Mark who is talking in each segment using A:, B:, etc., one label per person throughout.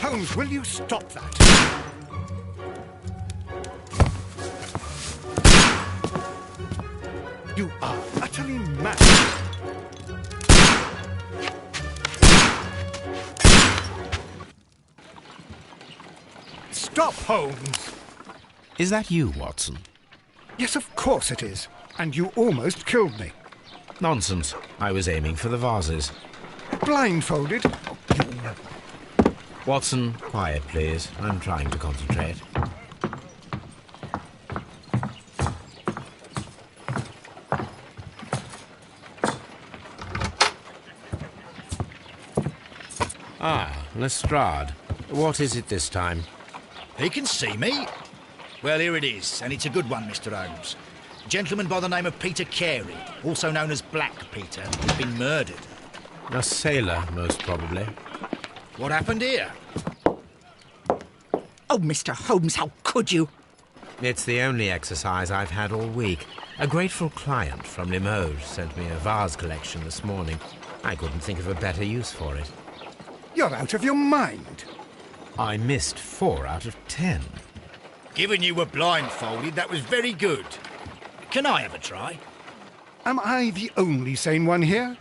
A: Holmes, will you stop that? You are utterly mad. Stop, Holmes!
B: Is that you, Watson?
A: Yes, of course it is. And you almost killed me.
B: Nonsense. I was aiming for the vases.
A: Blindfolded?
B: Watson, quiet, please. I'm trying to concentrate. Ah, Lestrade. What is it this time?
C: He can see me. Well, here it is, and it's a good one, Mr. Holmes. A gentleman by the name of Peter Carey, also known as Black Peter, has been murdered.
B: A sailor, most probably.
C: What happened here?
D: Oh, Mr. Holmes, how could you?
B: It's the only exercise I've had all week. A grateful client from Limoges sent me a vase collection this morning. I couldn't think of a better use for it.
A: You're out of your mind.
B: I missed 4 out of 10.
C: Given you were blindfolded, that was very good. Can I have a try?
A: Am I the only sane one here?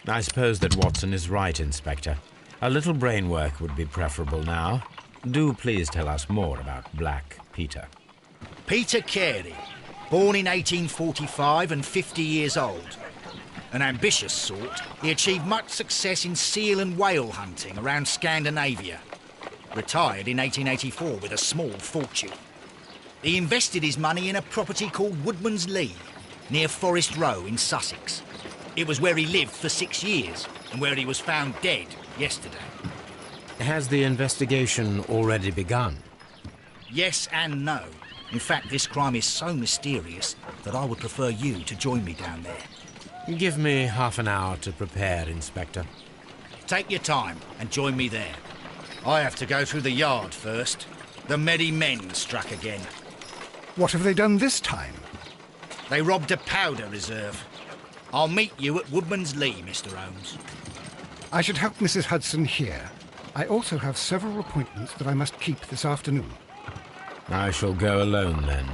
B: I suppose that Watson is right, Inspector. A little brain work would be preferable now. Do please tell us more about Black Peter.
C: Peter Carey, born in 1845 and 50 years old. An ambitious sort, he achieved much success in seal and whale hunting around Scandinavia. Retired in 1884 with a small fortune. He invested his money in a property called Woodman's Lee, near Forest Row in Sussex. It was where he lived for 6 years, and where he was found dead yesterday.
B: Has the investigation already begun?
C: Yes and no. In fact, this crime is so mysterious that I would prefer you to join me down there.
B: Give me half an hour to prepare, Inspector.
C: Take your time and join me there. I have to go through the yard first. The merry men struck again.
A: What have they done this time?
C: They robbed a powder reserve. I'll meet you at Woodman's Lee, Mr. Holmes.
A: I should help Mrs. Hudson here. I also have several appointments that I must keep this afternoon.
B: I shall go alone, then.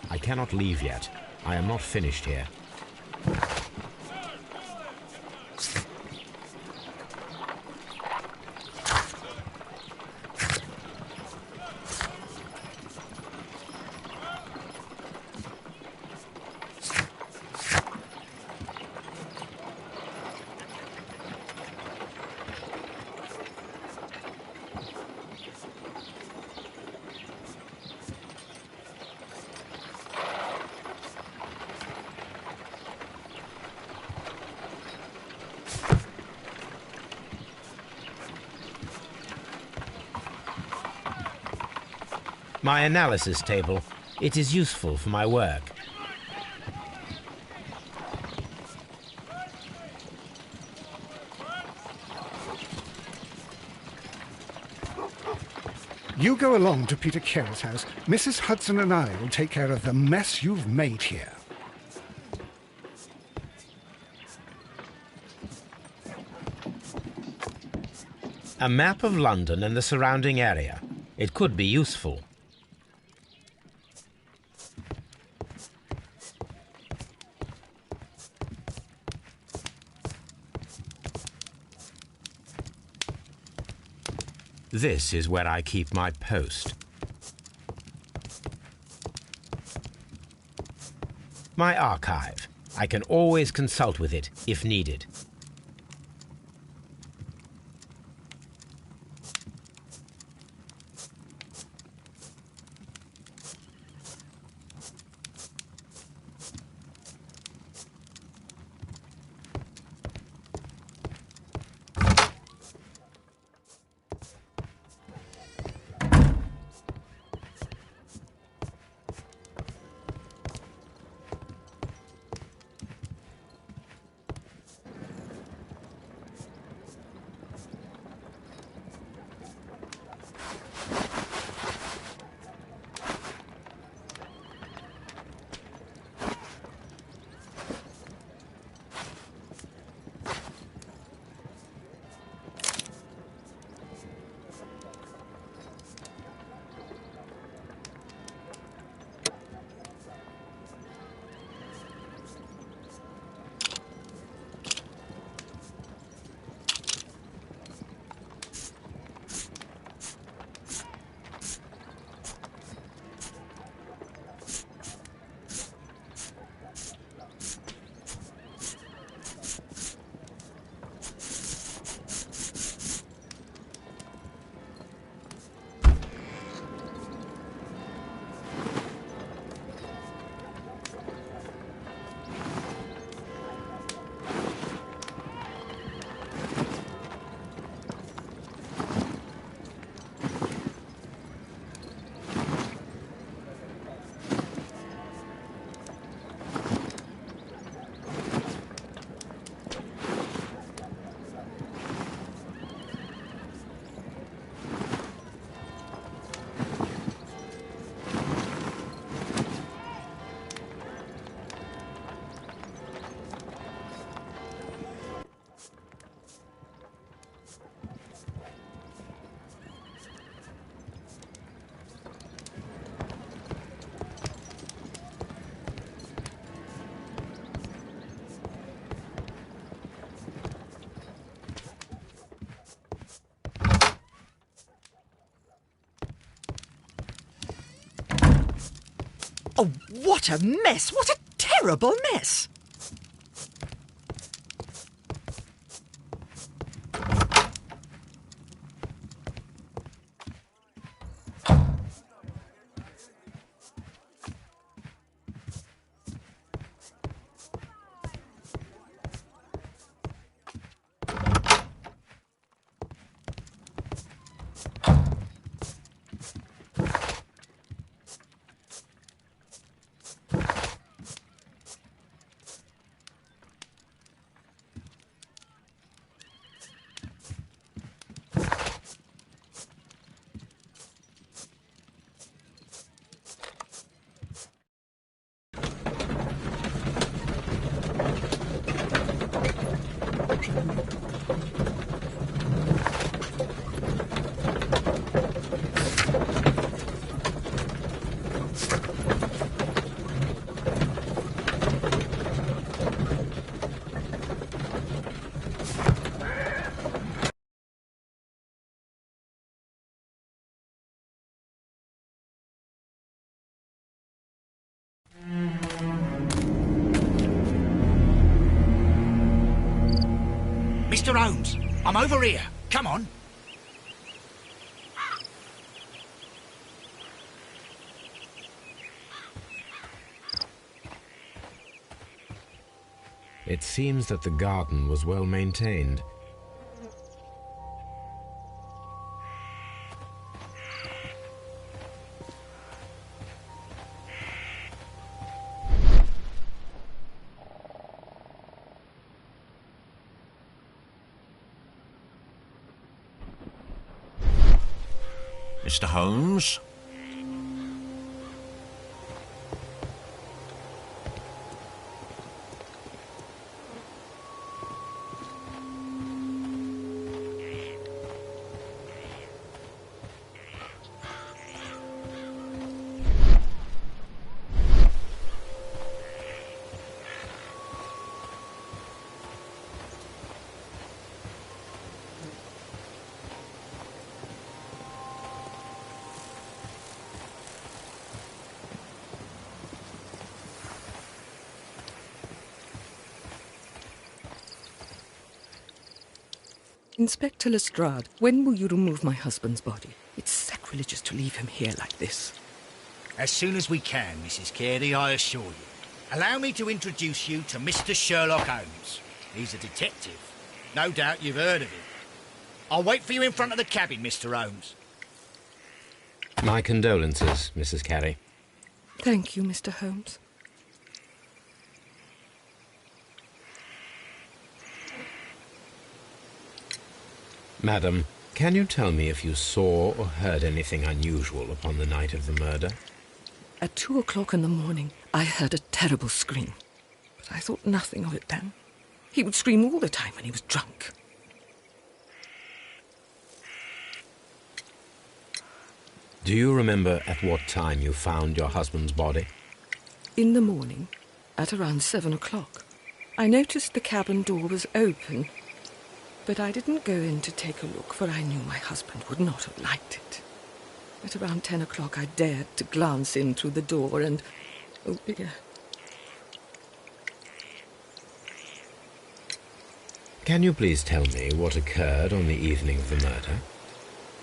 B: I cannot leave yet. I am not finished here. My analysis table. It is useful for my work.
A: You go along to Peter Carey's house. Mrs. Hudson and I will take care of the mess you've made here.
B: A map of London and the surrounding area. It could be useful. This is where I keep my post. My archive. I can always consult with it if needed.
D: Oh, what a mess! What a terrible mess!
C: Mr. Holmes, I'm over here. Come on.
B: It seems that the garden was well maintained.
E: Mr. Holmes?
F: Inspector Lestrade, when will you remove my husband's body? It's sacrilegious to leave him here like this.
C: As soon as we can, Mrs. Carey, I assure you. Allow me to introduce you to Mr. Sherlock Holmes. He's a detective. No doubt you've heard of him. I'll wait for you in front of the cabin, Mr. Holmes.
B: My condolences, Mrs. Carey.
F: Thank you, Mr. Holmes.
B: Madam, can you tell me if you saw or heard anything unusual upon the night of the murder?
F: At 2 o'clock in the morning, I heard a terrible scream. But I thought nothing of it then. He would scream all the time when he was drunk.
B: Do you remember at what time you found your husband's body?
F: In the morning, at around 7 o'clock, I noticed the cabin door was open. But I didn't go in to take a look, for I knew my husband would not have liked it. At around 10 o'clock, I dared to glance in through the door and... oh, dear.
B: Can you please tell me what occurred on the evening of the murder?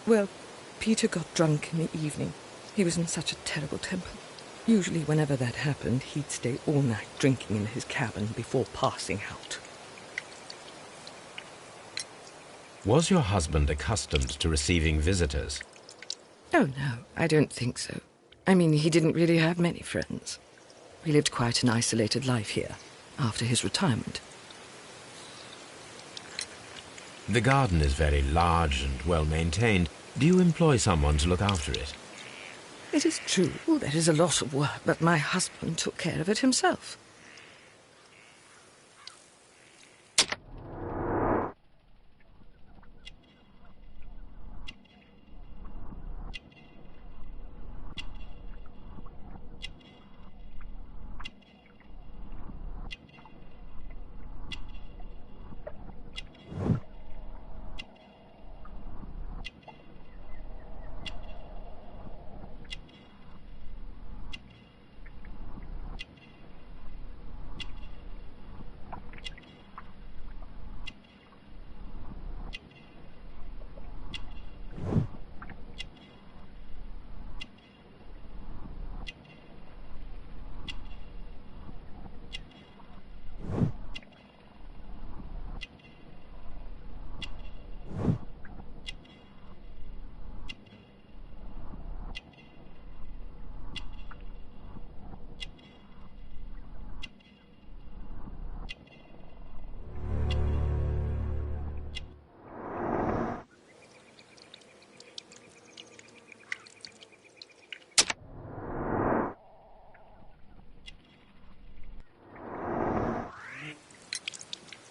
F: Well, Peter got drunk in the evening. He was in such a terrible temper. Usually, whenever that happened, he'd stay all night drinking in his cabin before passing out.
B: Was your husband accustomed to receiving visitors?
F: Oh, no, I don't think so. I mean, he didn't really have many friends. We lived quite an isolated life here, after his retirement.
B: The garden is very large and well maintained. Do you employ someone to look after it?
F: It is true, there is a lot of work, but my husband took care of it himself.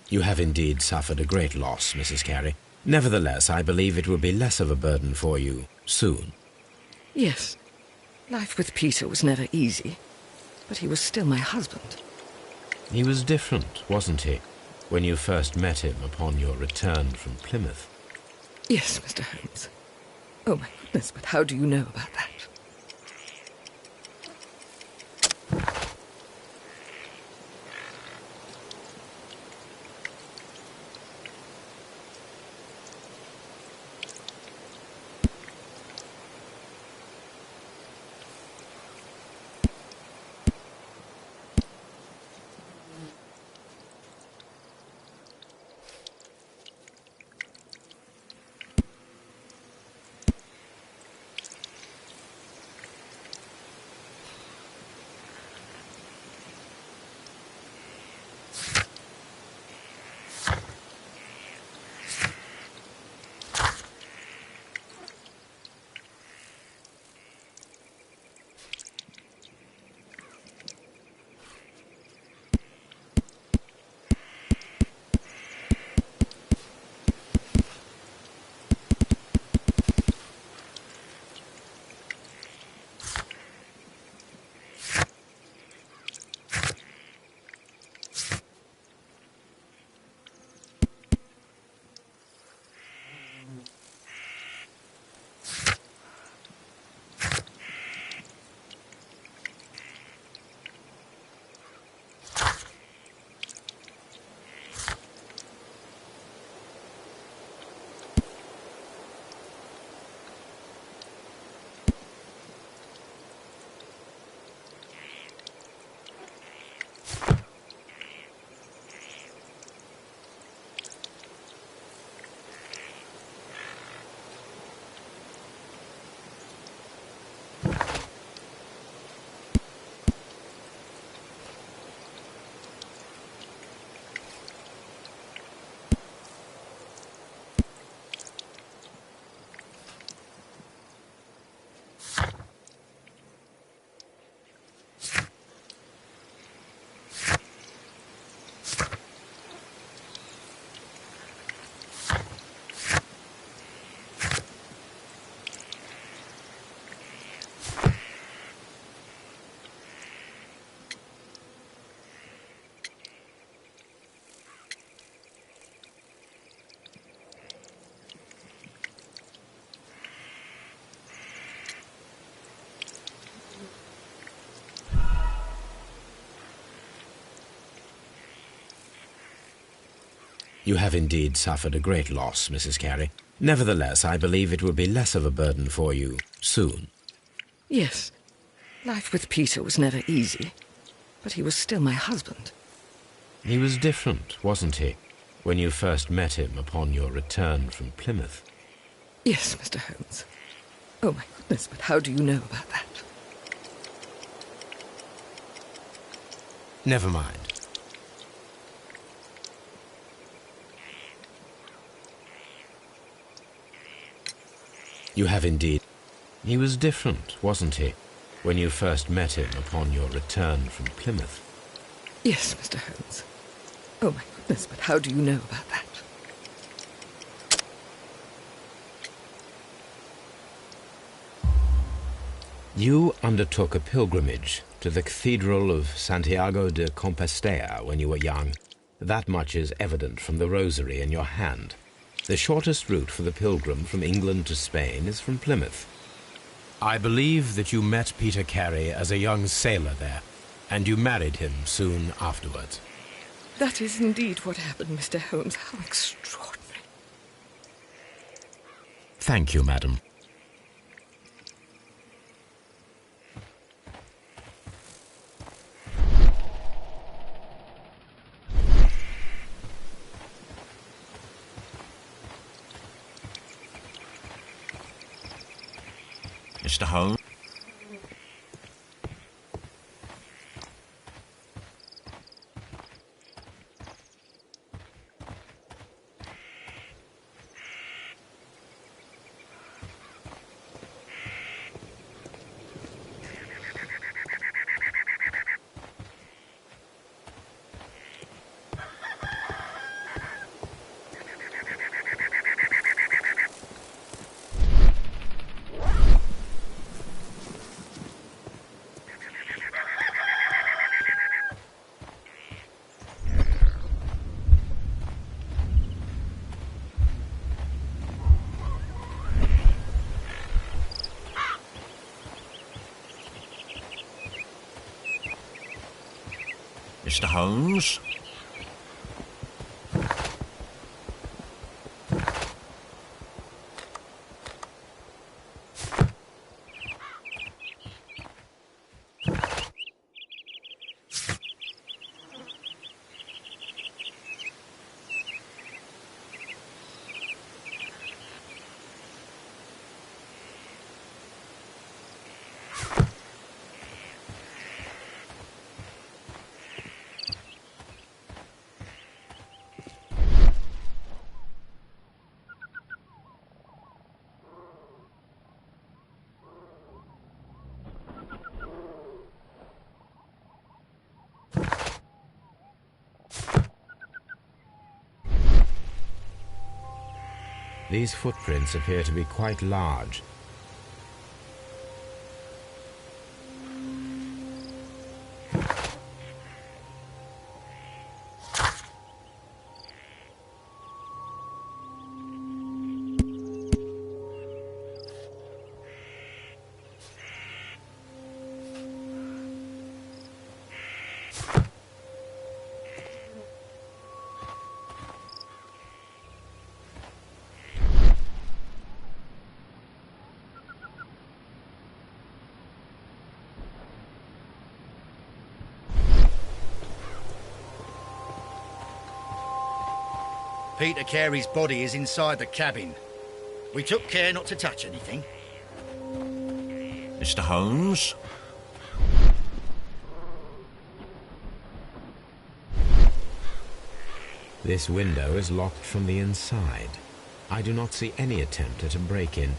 B: You have indeed suffered a great loss, Mrs. Carey. Nevertheless, I believe it will be less of a burden for you soon.
F: Yes. Life with Peter was never easy, but he was still my husband.
B: He was different, wasn't he, when you first met him upon your return from Plymouth?
F: Yes, Mr. Holmes. Oh, my goodness, but how do you know about that?
B: You have indeed suffered a great loss, Mrs. Carey. Nevertheless, I believe it will be less of a burden for you soon.
F: Yes. Life with Peter was never easy, but he was still my husband.
B: He was different, wasn't he, when you first met him upon your return from Plymouth?
F: Yes, Mr. Holmes. Oh, my goodness, but how do you know about that?
B: Never mind. You have indeed. He was different, wasn't he, when you first met him upon your return from Plymouth?
F: Yes, Mr. Holmes. Oh, my goodness, but how do you know about that?
B: You undertook a pilgrimage to the Cathedral of Santiago de Compostela when you were young. That much is evident from the rosary in your hand. The shortest route for the pilgrim from England to Spain is from Plymouth. I believe that you met Peter Carey as a young sailor there, and you married him soon afterwards.
F: That is indeed what happened, Mr. Holmes. How extraordinary.
B: Thank you, madam.
E: Mr. Holmes? Mr. Holmes?
B: These footprints appear to be quite large.
C: Peter Carey's body is inside the cabin. We took care not to touch anything.
E: Mr. Holmes?
B: This window is locked from the inside. I do not see any attempt at a break-in.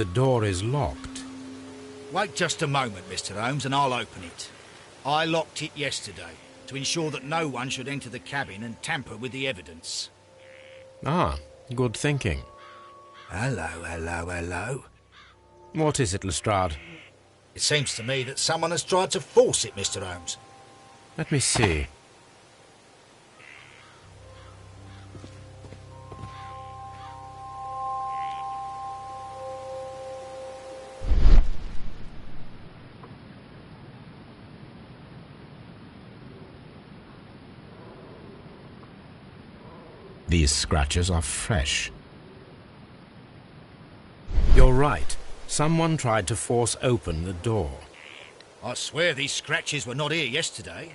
B: The door is locked.
C: Wait just a moment, Mr. Holmes, and I'll open it. I locked it yesterday to ensure that no one should enter the cabin and tamper with the evidence.
B: Ah, good thinking.
C: Hello, hello, hello.
B: What is it, Lestrade?
C: It seems to me that someone has tried to force it, Mr. Holmes.
B: Let me see. These scratches are fresh. You're right. Someone tried to force open the door.
C: I swear these scratches were not here yesterday.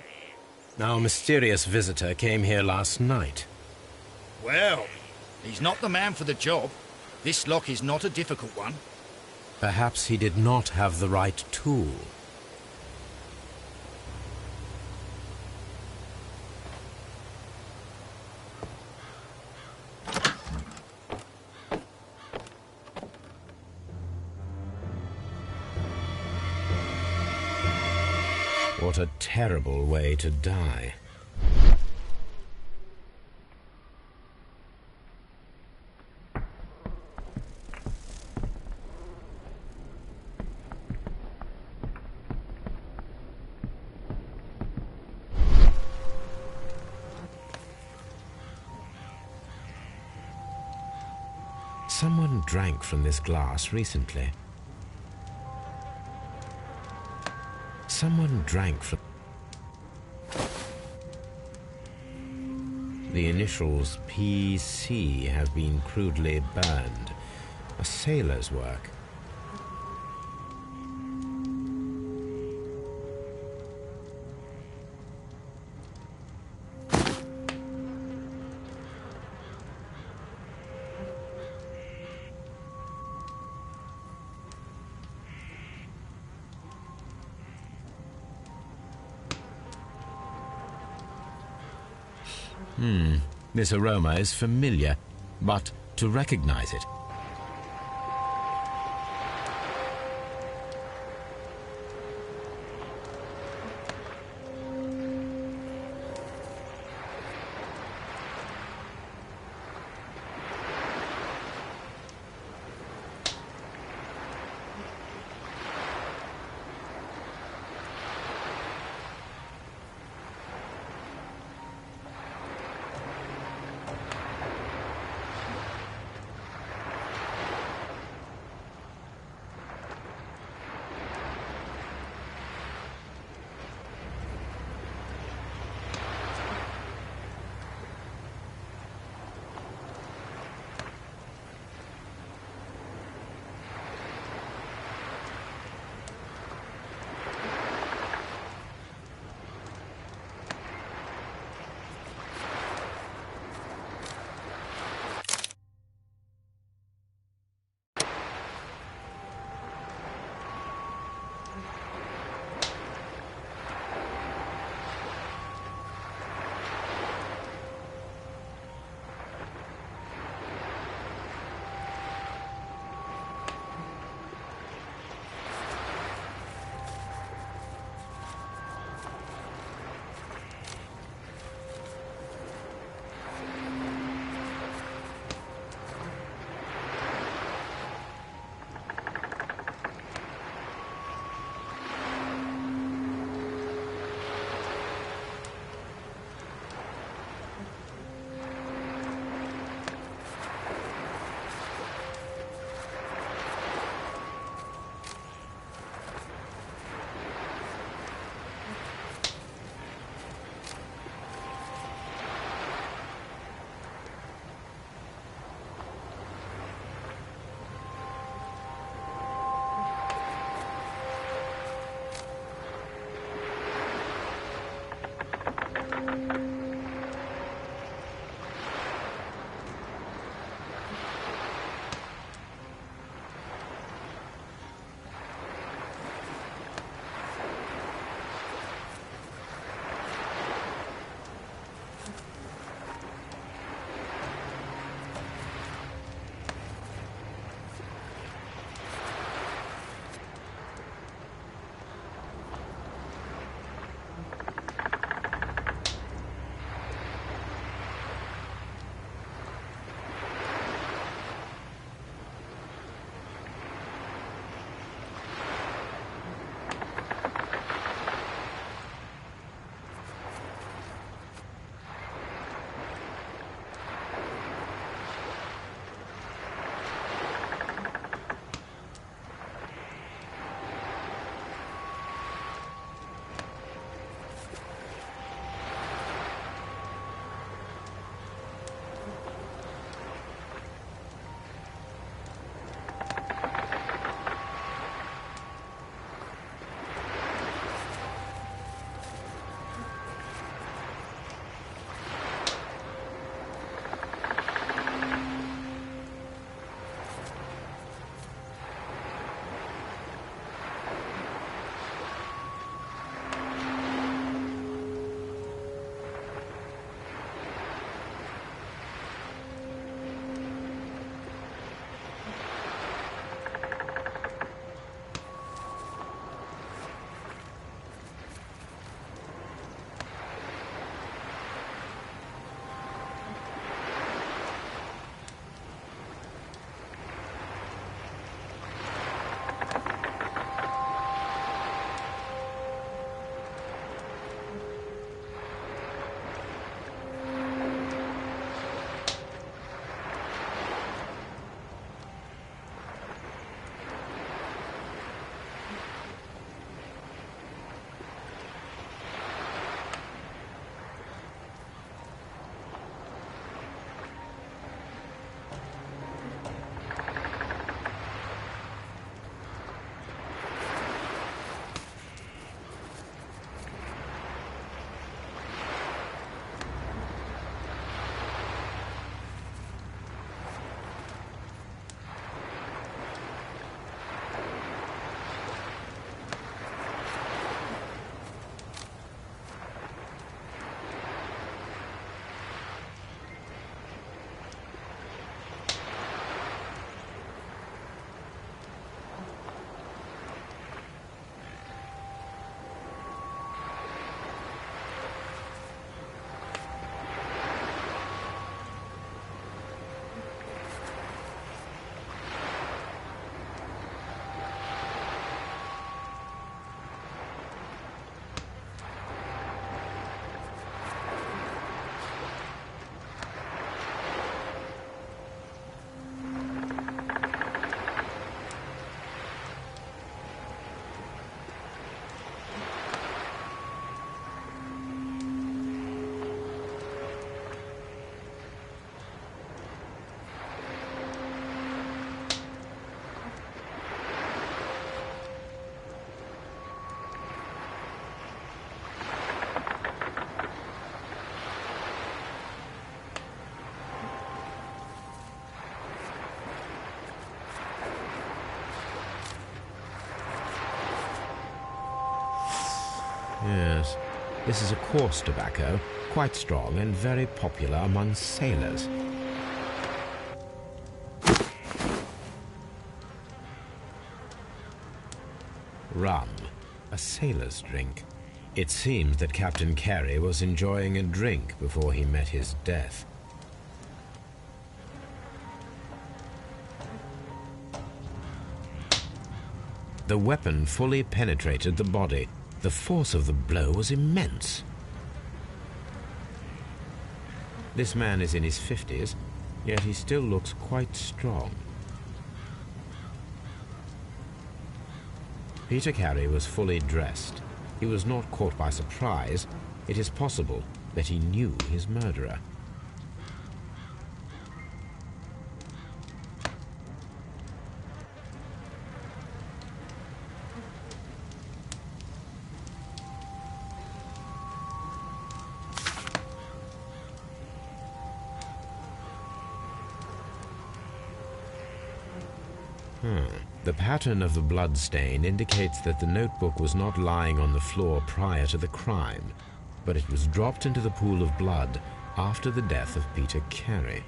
B: Our mysterious visitor came here last night.
C: Well, he's not the man for the job. This lock is not a difficult one.
B: Perhaps he did not have the right tool. What a terrible way to die. Someone drank from this glass recently. Someone drank from... The initials PC have been crudely burned. A sailor's work. This aroma is familiar, but to recognize it... This is a coarse tobacco, quite strong and very popular among sailors. Rum, a sailor's drink. It seems that Captain Carey was enjoying a drink before he met his death. The weapon fully penetrated the body. The force of the blow was immense. This man is in his 50s, yet he still looks quite strong. Peter Carey was fully dressed. He was not caught by surprise. It is possible that he knew his murderer. The pattern of the blood stain indicates that the notebook was not lying on the floor prior to the crime, but it was dropped into the pool of blood after the death of Peter Carey.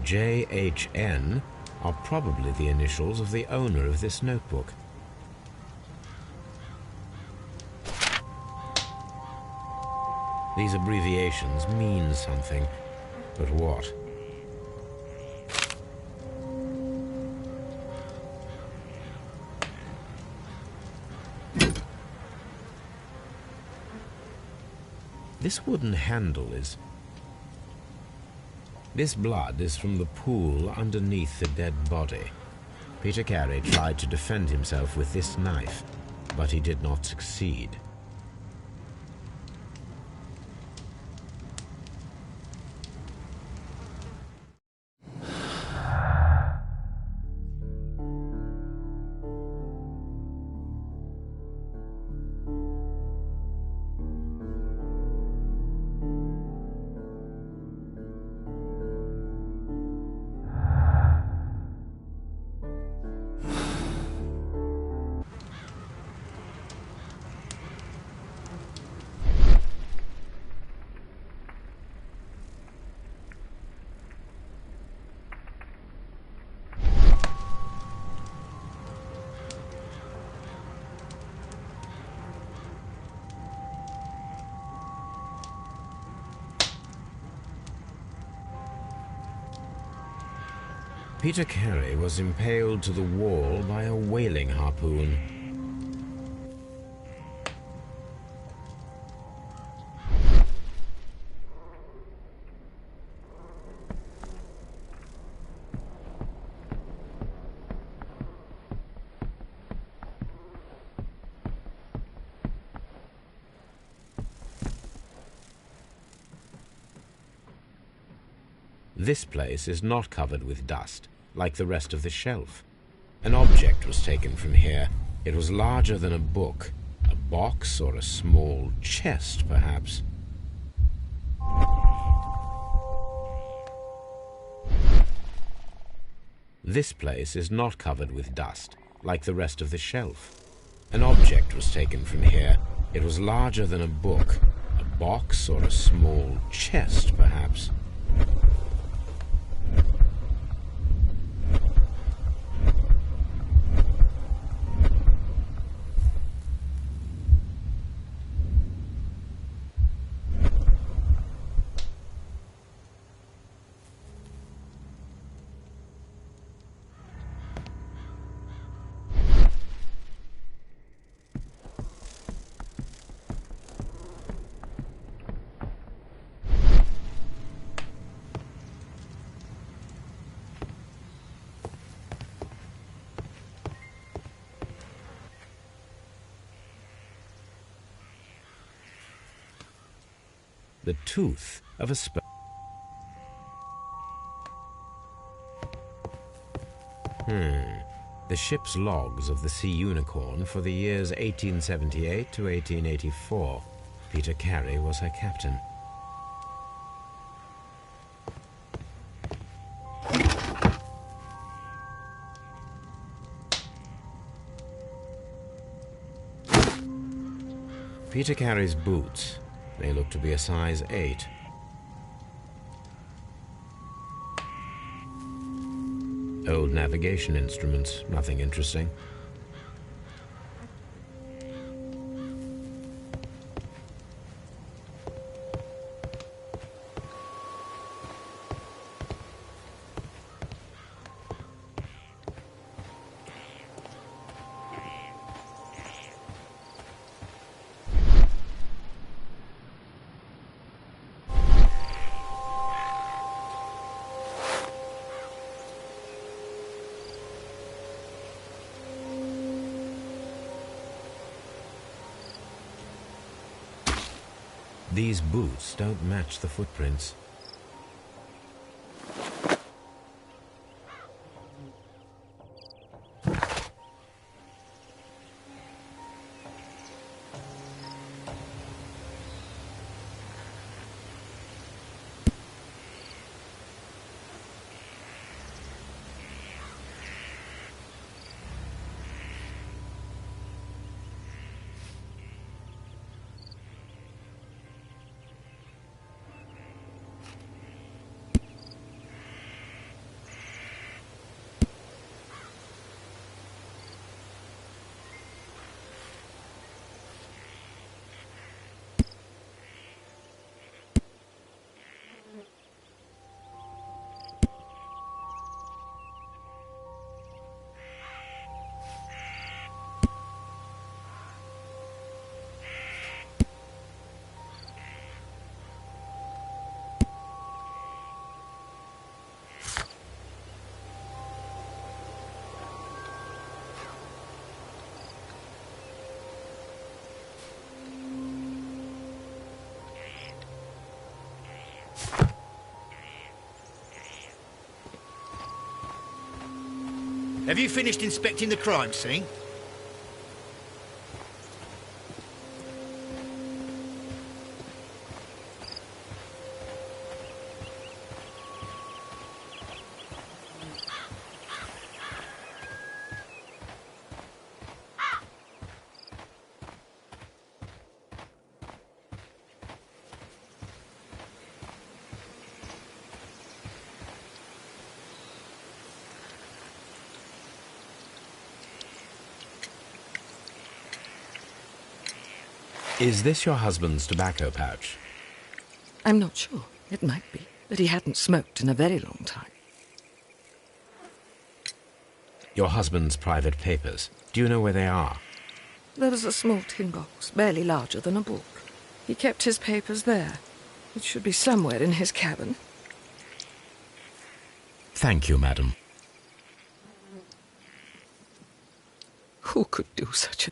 B: JHN are probably the initials of the owner of this notebook. These abbreviations mean something, but what? This wooden handle is... This blood is from the pool underneath the dead body. Peter Carey tried to defend himself with this knife, but he did not succeed. Peter Carey was impaled to the wall by a whaling harpoon. This place is not covered with dust, like the rest of the shelf. An object was taken from here. It was larger than a book, a box or a small chest, perhaps. This place is not covered with dust, like the rest of the shelf. An object was taken from here. It was larger than a book, a box or a small chest, perhaps. the tooth of a The ship's logs of the Sea Unicorn for the years 1878 to 1884. Peter Carey was her captain. Peter Carey's boots. They look to be a size 8. Old navigation instruments, nothing interesting. These boots don't match the footprints.
C: Have you finished inspecting the crime scene?
B: Is this your husband's tobacco pouch?
F: I'm not sure. It might be, but he hadn't smoked in a very long time.
B: Your husband's private papers. Do you know where they are?
F: There was a small tin box, barely larger than a book. He kept his papers there. It should be somewhere in his cabin.
B: Thank you, madam.
F: Who could do such a...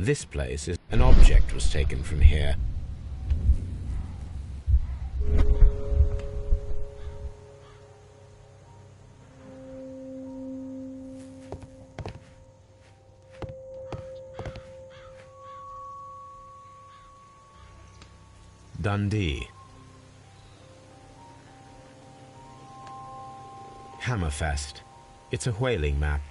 B: This place is... An object was taken from here. Dundee. Hammerfest. It's a whaling map.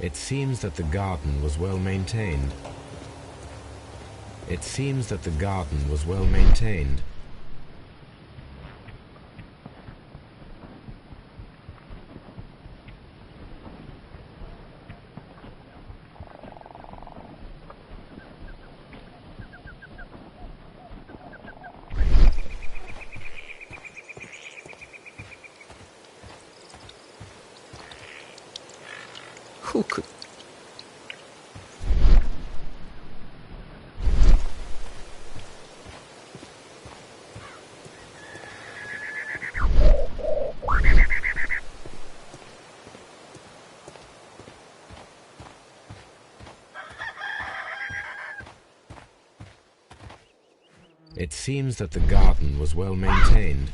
B: It seems that the garden was well maintained. It seems that the garden was well maintained.
F: Who could...
B: It seems that the garden was well maintained.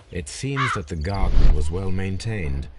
B: It seems that the garden was well maintained.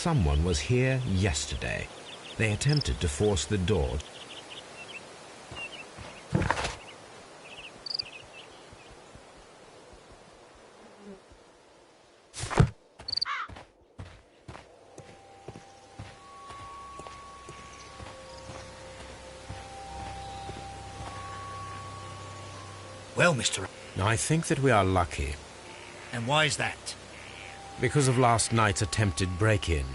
B: Someone was here yesterday. They attempted to force the door.
C: Well, Mr.
B: I think that we are lucky.
C: And why is that?
B: Because of last night's attempted break-in.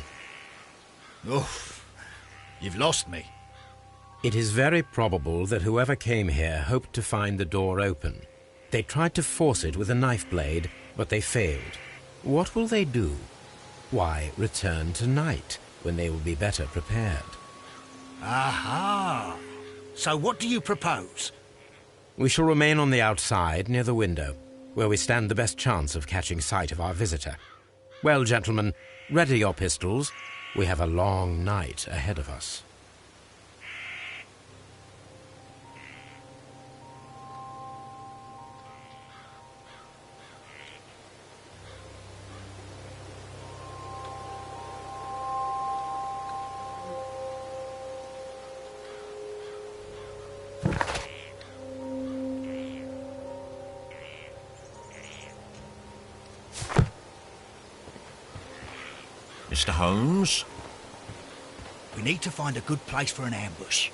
C: Oof. You've lost me.
B: It is very probable that whoever came here hoped to find the door open. They tried to force it with a knife blade, but they failed. What will they do? Why return tonight, when they will be better prepared?
C: Aha! So what do you propose?
B: We shall remain on the outside, near the window, where we stand the best chance of catching sight of our visitor. Well, gentlemen, ready your pistols. We have a long night ahead of us.
E: Mr. Holmes?
C: We need to find a good place for an ambush.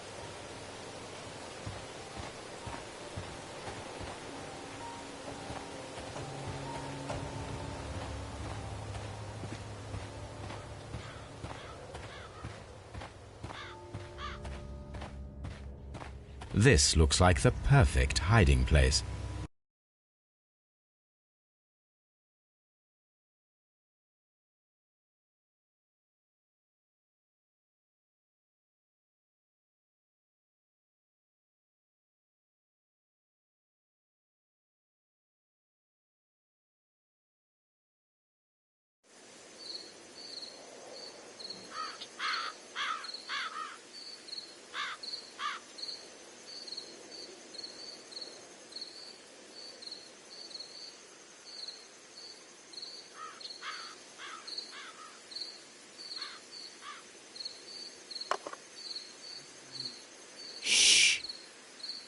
B: This looks like the perfect hiding place.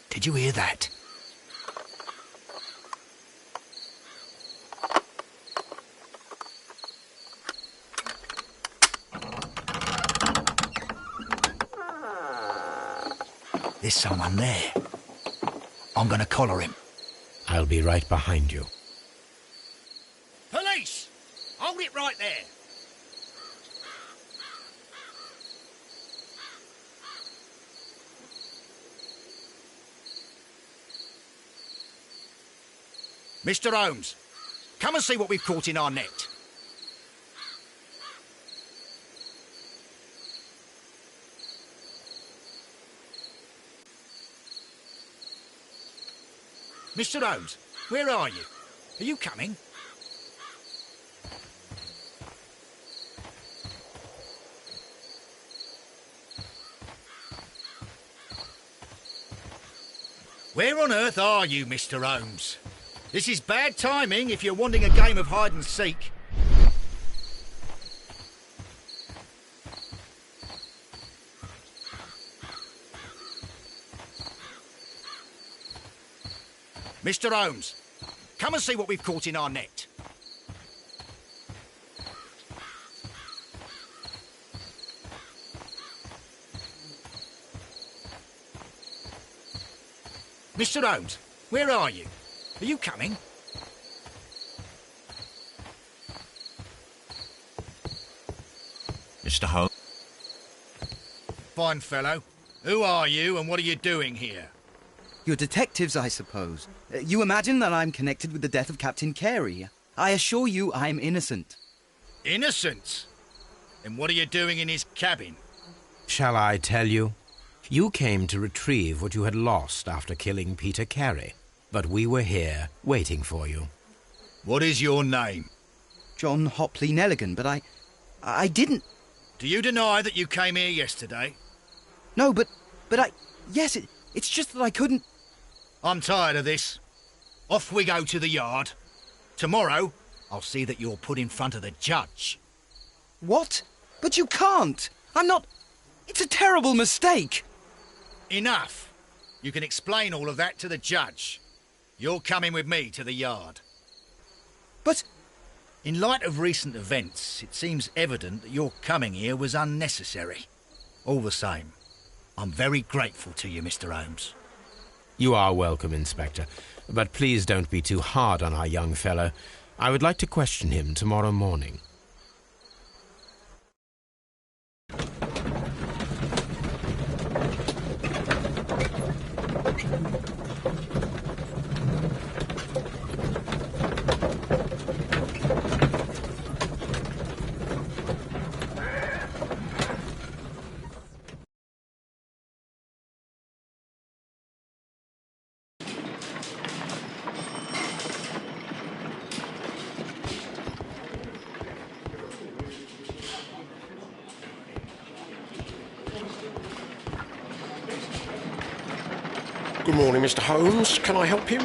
C: Did you hear that? There's someone there. I'm gonna collar him.
B: I'll be right behind you.
C: Police! Hold it right there. Mr. Holmes, come and see what we've caught in our net. Mr. Holmes, where are you? Are you coming? Where on earth are you, Mr. Holmes? This is bad timing if you're wanting a game of hide and seek. Mr. Holmes, come and see what we've caught in our net. Mr. Holmes, where are you? Are you coming?
E: Mr. Holmes?
C: Fine fellow. Who are you and what are you doing here?
D: You're detectives, I suppose. You imagine that I'm connected with the death of Captain Carey. I assure you I'm innocent.
C: Innocent? And what are you doing in his cabin?
B: Shall I tell you? You came to retrieve what you had lost after killing Peter Carey. But we were here, waiting for you.
C: What is your name?
D: John Hopley Nelligan, but I didn't...
C: Do you deny that you came here yesterday?
D: No, but yes, it's just that I couldn't...
C: I'm tired of this. Off we go to the yard. Tomorrow, I'll see that you're put in front of the judge.
D: What? But you can't! I'm not... It's a terrible mistake!
C: Enough. You can explain all of that to the judge. You're coming with me to the yard.
D: But...
C: In light of recent events, it seems evident that your coming here was unnecessary. All the same, I'm very grateful to you, Mr. Holmes.
B: You are welcome, Inspector. But please don't be too hard on our young fellow. I would like to question him tomorrow morning.
E: Good morning, Mr. Holmes. Can I help you?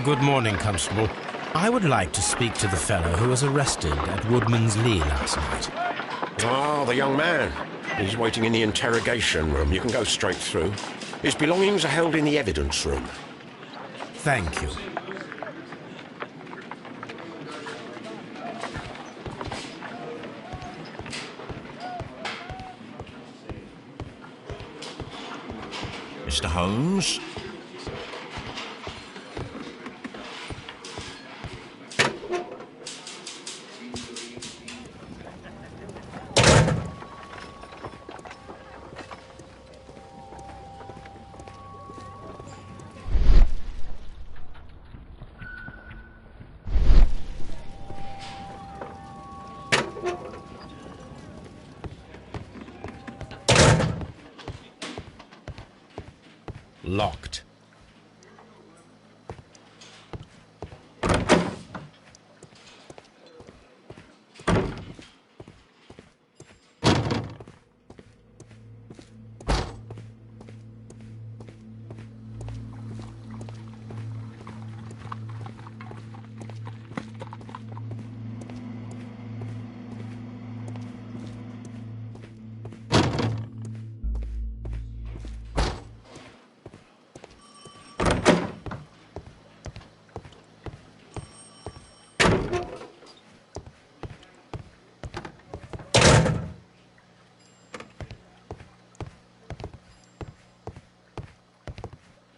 B: Good morning, Constable. I would like to speak to the fellow who was arrested at Woodman's Lee last night.
E: Ah, the young man. He's waiting in the interrogation room. You can go straight through. His belongings are held in the evidence room.
B: Thank you.
E: Mr. Holmes?
B: Locked.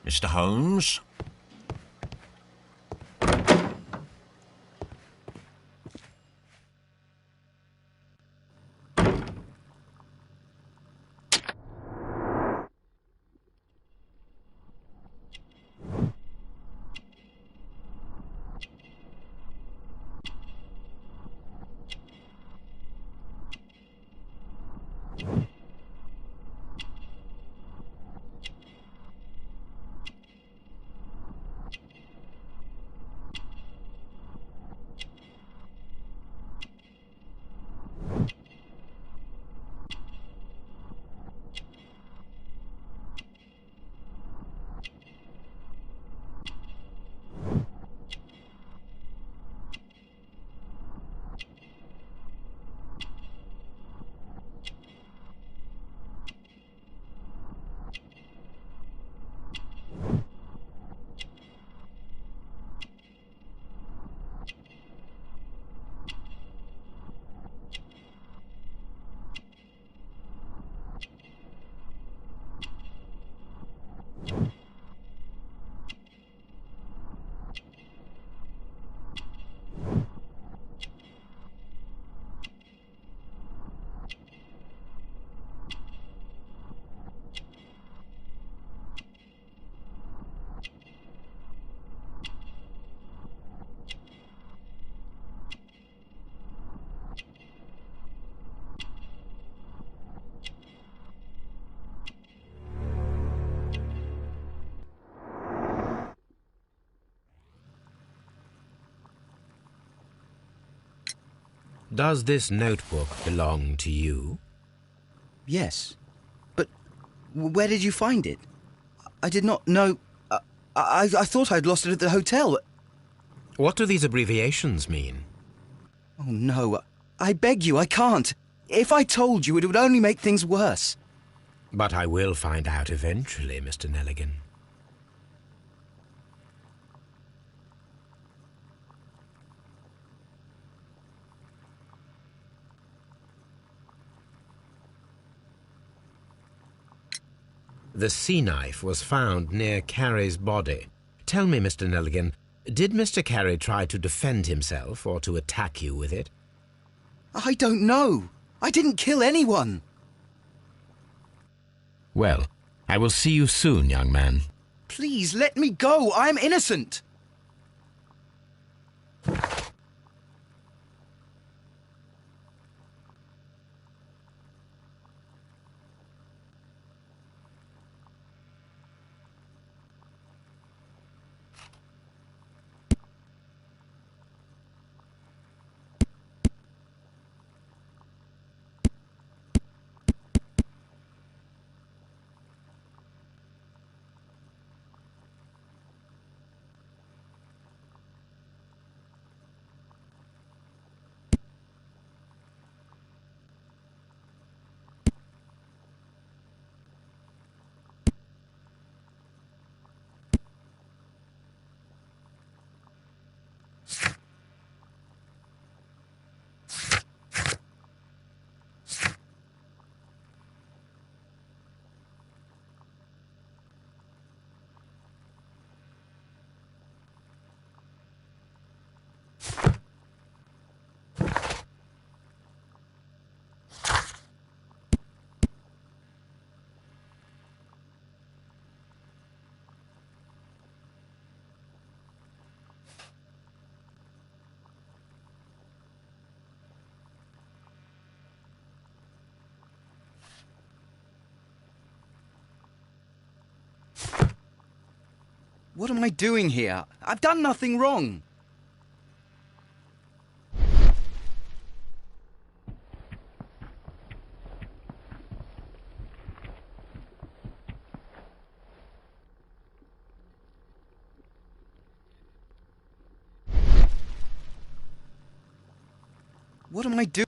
E: Mr. Holmes?
B: Does this notebook belong to you?
D: Yes. But where did you find it? I did not know... I thought I'd lost it at the hotel.
B: What do these abbreviations mean?
D: Oh, no. I beg you, I can't. If I told you, it would only make things worse.
B: But I will find out eventually, Mr. Nelligan. The sea knife was found near Carey's body. Tell me, Mr. Nelligan, did Mr. Carey try to defend himself or to attack you with it?
D: I don't know. I didn't kill anyone.
B: Well, I will see you soon, young man.
D: Please, let me go. I'm innocent. What am I doing here? I've done nothing wrong. What am I doing?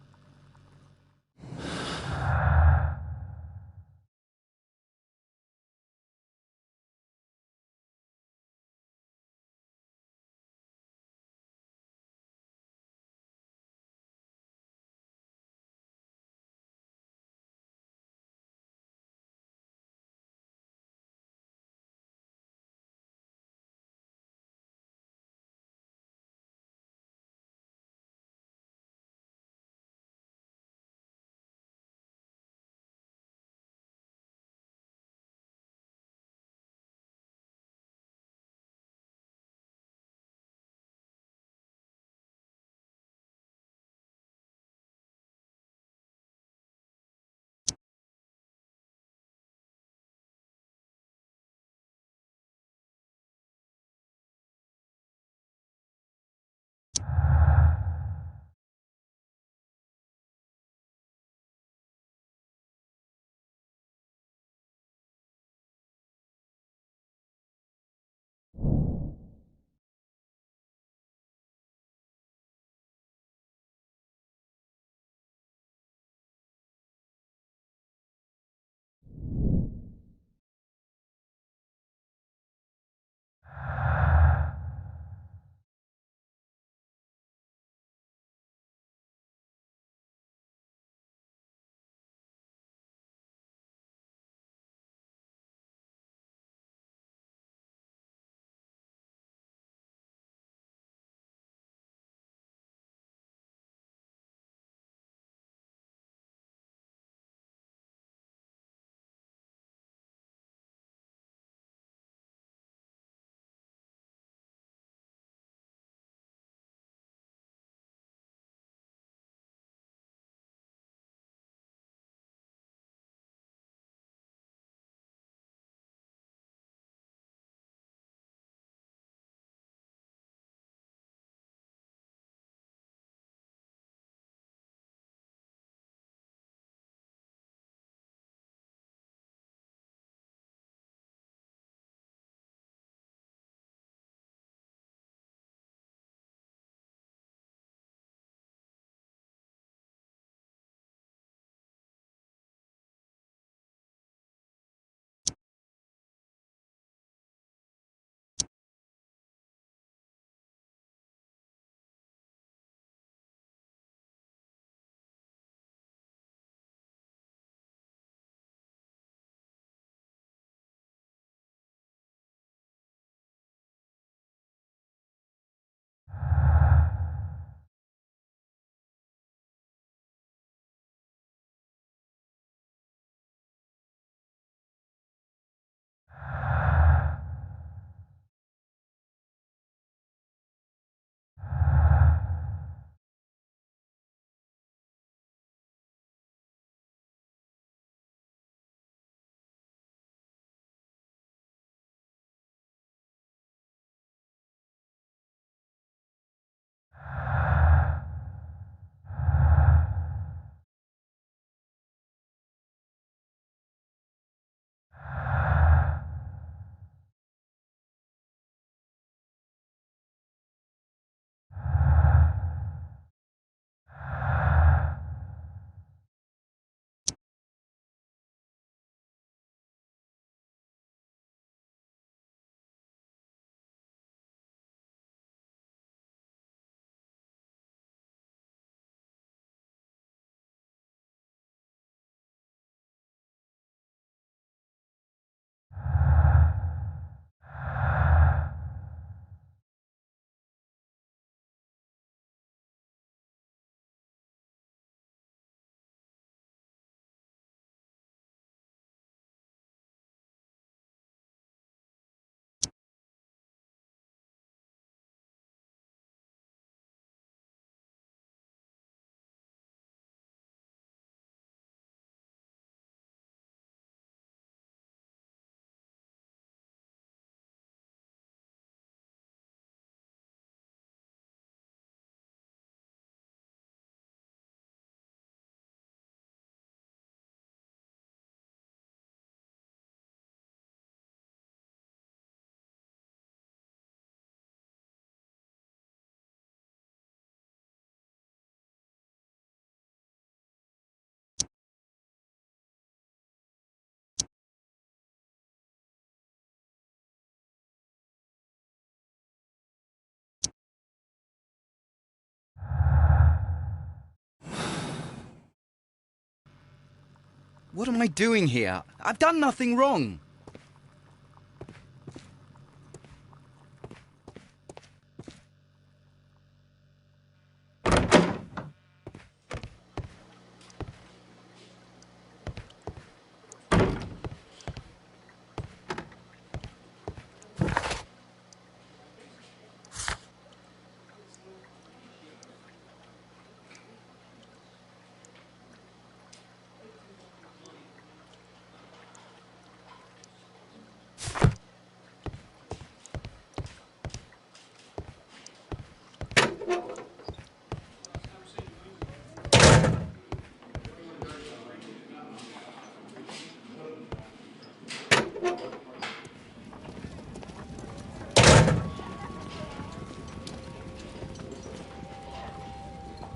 D: What am I doing here? I've done nothing wrong.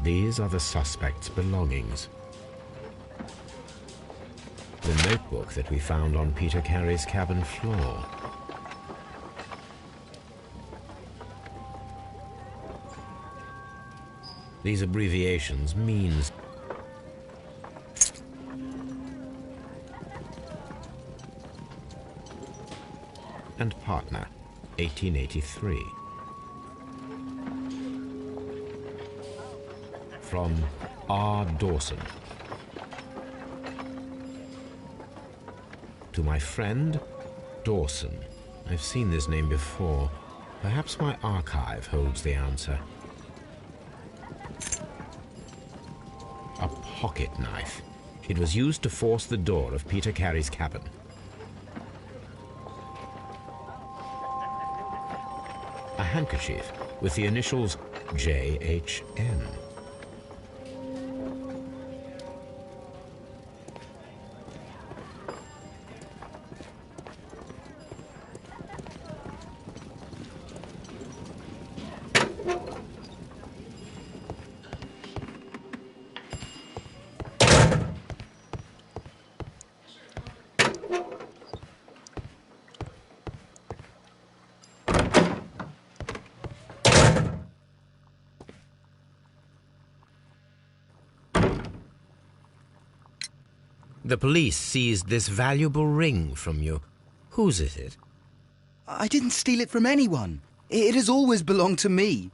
B: These are the suspect's belongings. The notebook that we found on Peter Carey's cabin floor. These abbreviations means and partner, 1883. From R. Dawson. To my friend, Dawson. I've seen this name before. Perhaps my archive holds the answer. A pocket knife. It was used to force the door of Peter Carey's cabin. A handkerchief with the initials J.H.N. The police seized this valuable ring from you. Whose is it?
D: I didn't steal it from anyone. It has always belonged to me.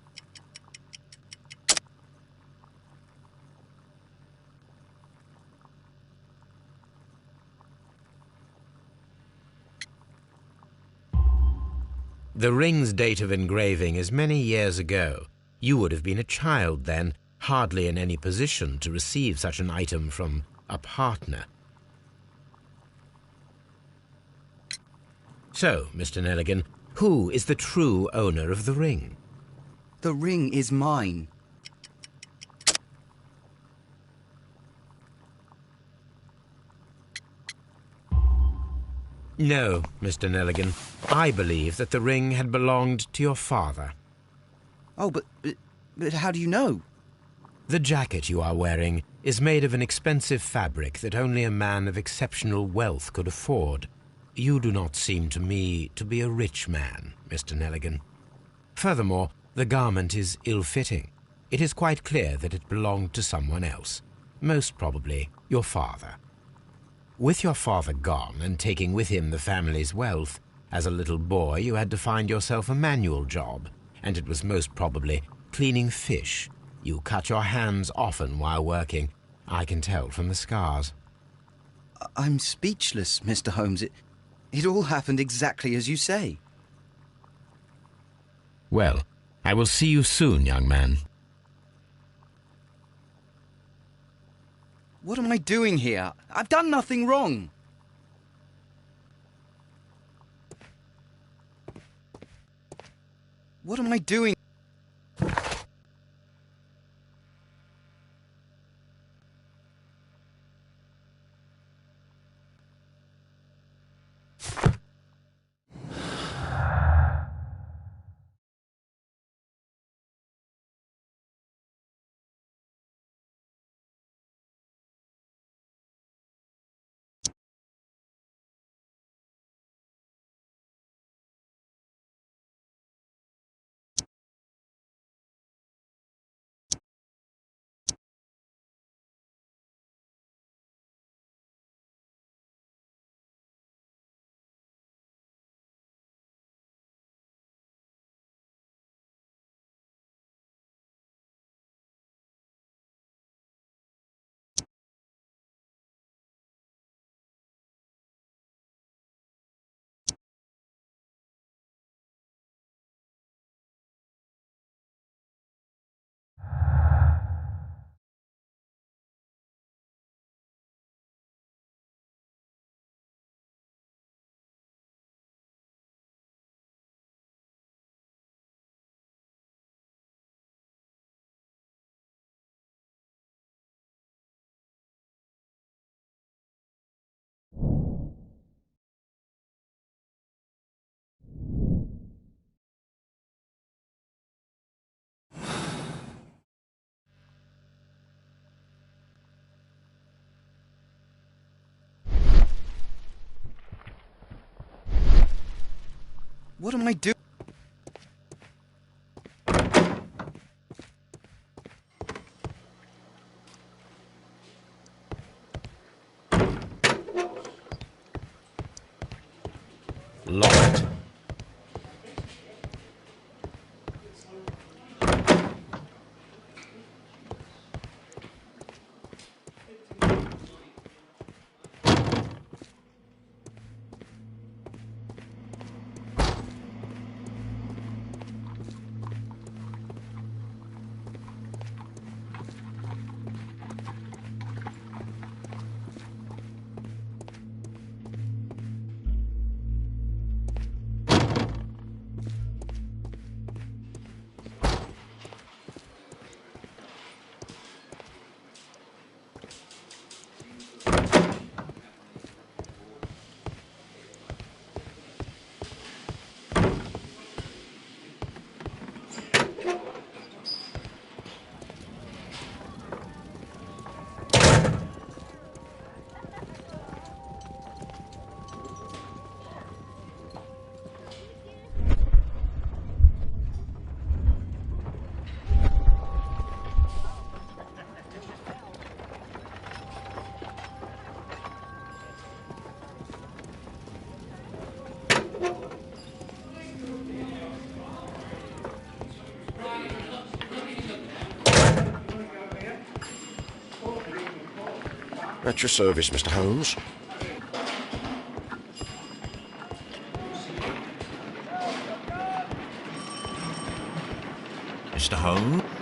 B: The ring's date of engraving is many years ago. You would have been a child then, hardly in any position to receive such an item from a partner. So, Mr. Nelligan, who is the true owner of the ring?
D: The ring is mine.
B: No, Mr. Nelligan. I believe that the ring had belonged to your father.
D: Oh, but how do you know?
B: The jacket you are wearing is made of an expensive fabric that only a man of exceptional wealth could afford. You do not seem to me to be a rich man, Mr. Nelligan. Furthermore, the garment is ill-fitting. It is quite clear that it belonged to someone else, most probably your father. With your father gone and taking with him the family's wealth, as a little boy you had to find yourself a manual job, and it was most probably cleaning fish. You cut your hands often while working. I can tell from the scars.
D: I'm speechless, Mr. Holmes. It all happened exactly as you say.
B: Well, I will see you soon, young man.
D: What am I doing here? I've done nothing wrong. What am I doing? What am I doing?
B: Locked.
E: At your service, Mr. Holmes.
B: Mr. Holmes?